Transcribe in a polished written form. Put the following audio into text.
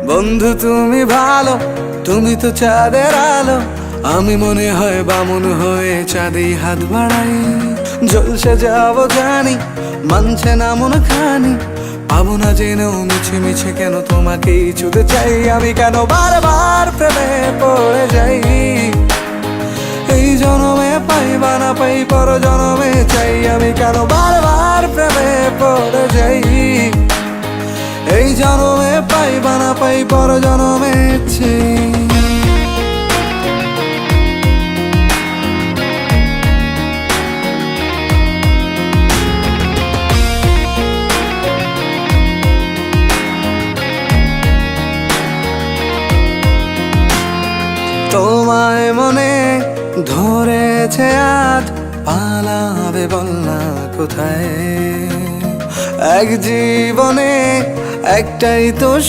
বন্ধু তুমি ভালো, তুমি তো চাঁদের আলো। আমি মনে হয় বামুন হয়ে চাঁদে হাত বাড়াই। জলসে যাবো জানি, মানছে না মন খানি। পাবো না জেনেও মিছে মিছে কেন তোমাকেই ছুতে চাই। আমি কেন বারবার প্রেমে পড়ে যাই। এই জনমে পাই বা না পাই, পর জনমে চাই। আমি কেন বারবার প্রেমে পড়ে যাই। এই জনমে পাই বা না পাই, পর জনমে চাই। তোমায় মনে ধরেছে আজ, পালাবে বল না কোথায়। এক জীবনে একটাই তো